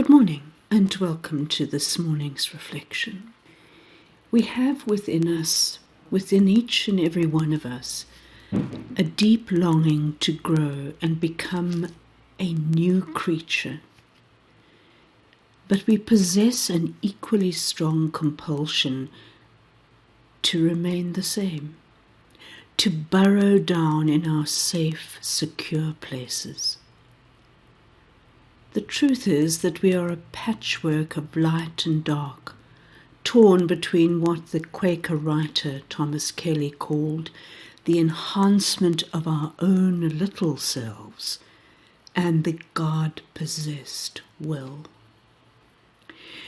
Good morning and welcome to this morning's reflection. We have within us, within each and every one of us, a deep longing to grow and become a new creature. But we possess an equally strong compulsion to remain the same, to burrow down in our safe, secure places. The truth is that we are a patchwork of light and dark, torn between what the Quaker writer Thomas Kelly called the enhancement of our own little selves and the God-possessed will.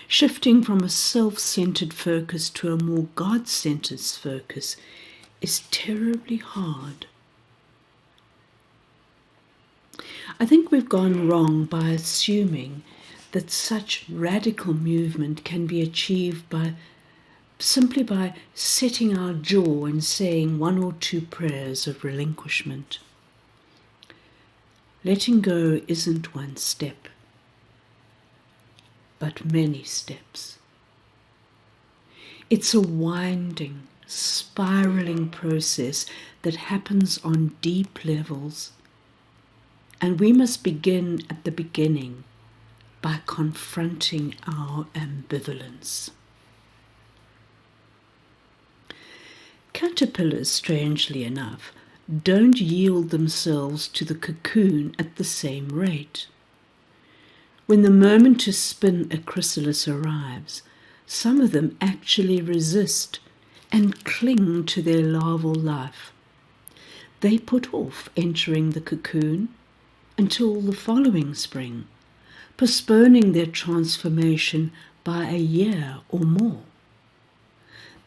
Shifting from a self-centered focus to a more God-centered focus is terribly hard. I think we've gone wrong by assuming that such radical movement can be achieved simply by setting our jaw and saying one or two prayers of relinquishment. Letting go isn't one step, but many steps. It's a winding, spiraling process that happens on deep levels. And we must begin at the beginning by confronting our ambivalence. Caterpillars, strangely enough, don't yield themselves to the cocoon at the same rate. When the moment to spin a chrysalis arrives, some of them actually resist and cling to their larval life. They put off entering the cocoon until the following spring, postponing their transformation by a year or more.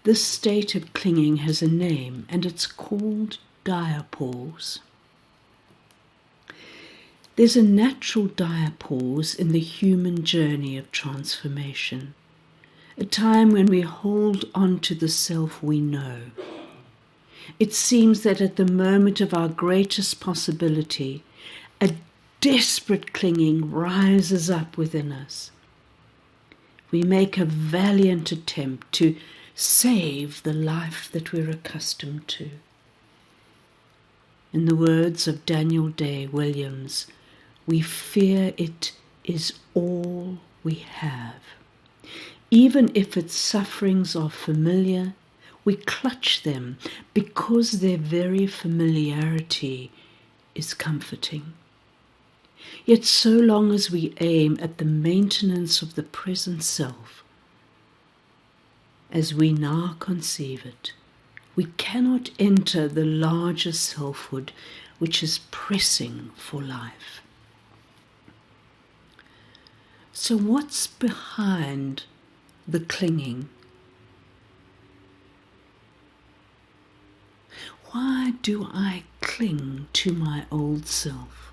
This state of clinging has a name, and it's called diapause. There's a natural diapause in the human journey of transformation, a time when we hold on to the self we know. It seems that at the moment of our greatest possibility, a desperate clinging rises up within us. We make a valiant attempt to save the life that we're accustomed to. In the words of Daniel Day Williams, we fear it is all we have. Even if its sufferings are familiar, we clutch them because their very familiarity is comforting. Yet so long as we aim at the maintenance of the present self, as we now conceive it, we cannot enter the larger selfhood which is pressing for life. So what's behind the clinging? Why do I cling to my old self?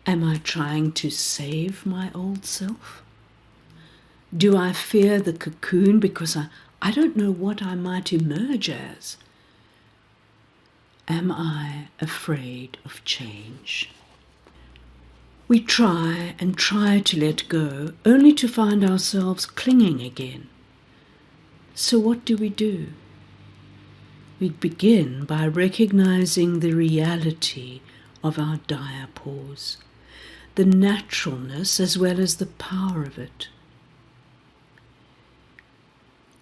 Am I trying to save my old self? Do I fear the cocoon because I don't know what I might emerge as? Am I afraid of change? We try and try to let go, only to find ourselves clinging again. So what do? We begin by recognizing the reality of our diapause, the naturalness as well as the power of it.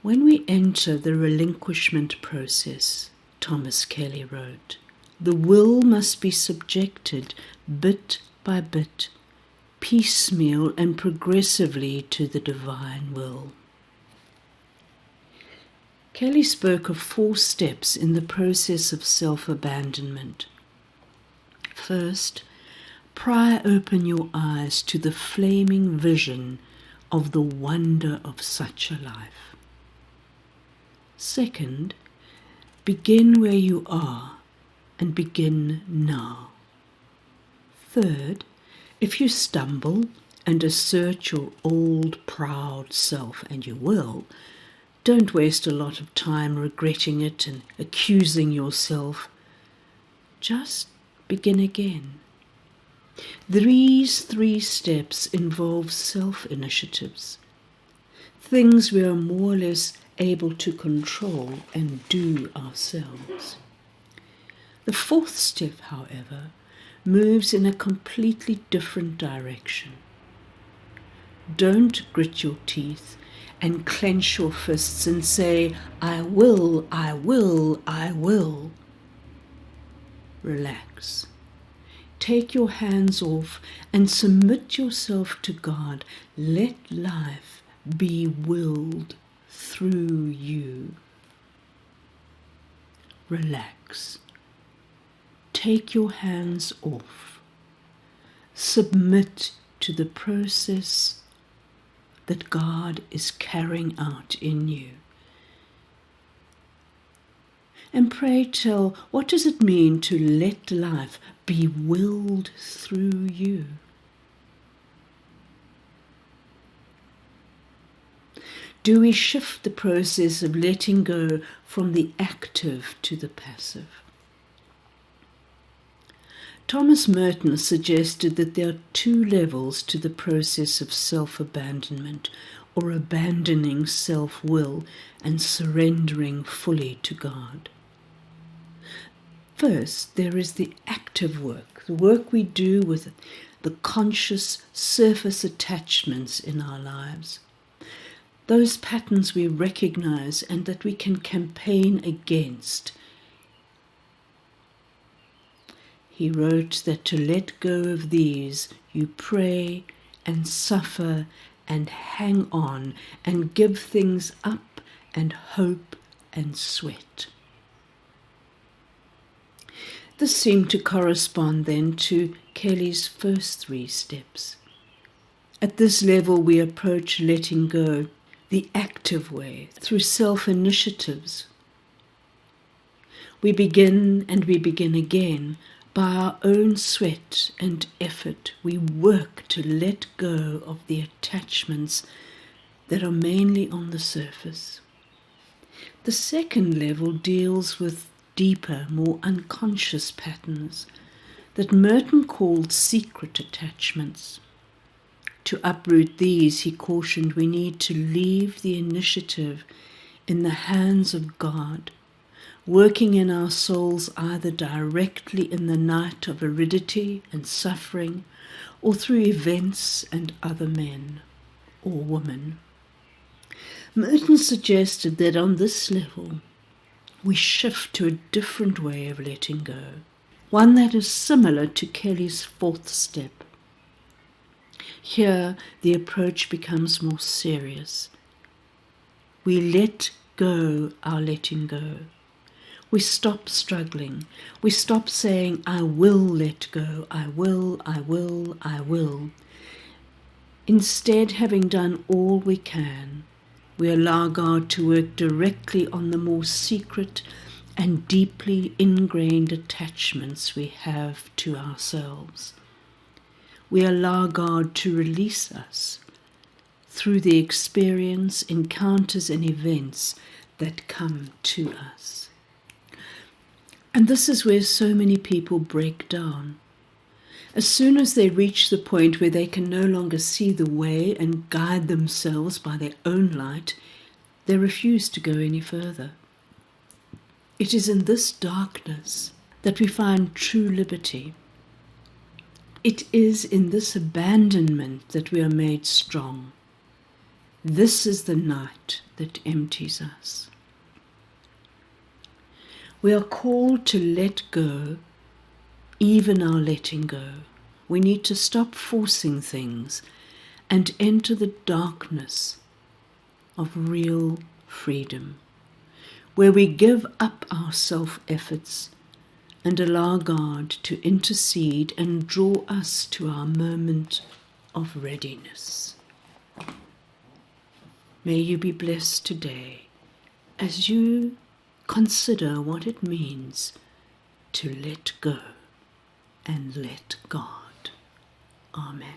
When we enter the relinquishment process, Thomas Kelly wrote, the will must be subjected bit by bit, piecemeal and progressively to the divine will. Kelly spoke of 4 steps in the process of self-abandonment. First, pry open your eyes to the flaming vision of the wonder of such a life. Second, begin where you are and begin now. Third, if you stumble and assert your old proud self, and you will, don't waste a lot of time regretting it and accusing yourself. Just begin again. These 3 steps involve self-initiatives, things we are more or less able to control and do ourselves. The 4th step, however, moves in a completely different direction. Don't grit your teeth and clench your fists and say, I will, I will, I will. Relax. Take your hands off and submit yourself to God. Let life be willed through you. Relax. Take your hands off. Submit to the process that God is carrying out in you. And pray tell, what does it mean to let life be willed through you? Do we shift the process of letting go from the active to the passive? Thomas Merton suggested that there are 2 levels to the process of self-abandonment, or abandoning self-will and surrendering fully to God. First, there is the active work, the work we do with the conscious surface attachments in our lives. Those patterns we recognize and that we can campaign against. He wrote that to let go of these, you pray and suffer and hang on and give things up and hope and sweat. This seemed to correspond then to Kelly's first 3 steps. At this level we approach letting go the active way, through self-initiatives. We begin and we begin again. By our own sweat and effort, we work to let go of the attachments that are mainly on the surface. The second level deals with deeper, more unconscious patterns that Merton called secret attachments. To uproot these, he cautioned we need to leave the initiative in the hands of God, working in our souls either directly in the night of aridity and suffering, or through events and other men or women. Merton suggested that on this level, we shift to a different way of letting go, one that is similar to Kelly's 4th step. Here, the approach becomes more serious. We let go our letting go. We stop struggling. We stop saying, I will let go, I will, I will, I will. Instead, having done all we can, we allow God to work directly on the more secret and deeply ingrained attachments we have to ourselves. We allow God to release us through the experience, encounters, and events that come to us. And this is where so many people break down. As soon as they reach the point where they can no longer see the way and guide themselves by their own light, they refuse to go any further. It is in this darkness that we find true liberty. It is in this abandonment that we are made strong. This is the night that empties us. We are called to let go, even our letting go. We need to stop forcing things and enter the darkness of real freedom, where we give up our self-efforts and allow God to intercede and draw us to our moment of readiness. May you be blessed today as you consider what it means to let go and let God. Amen.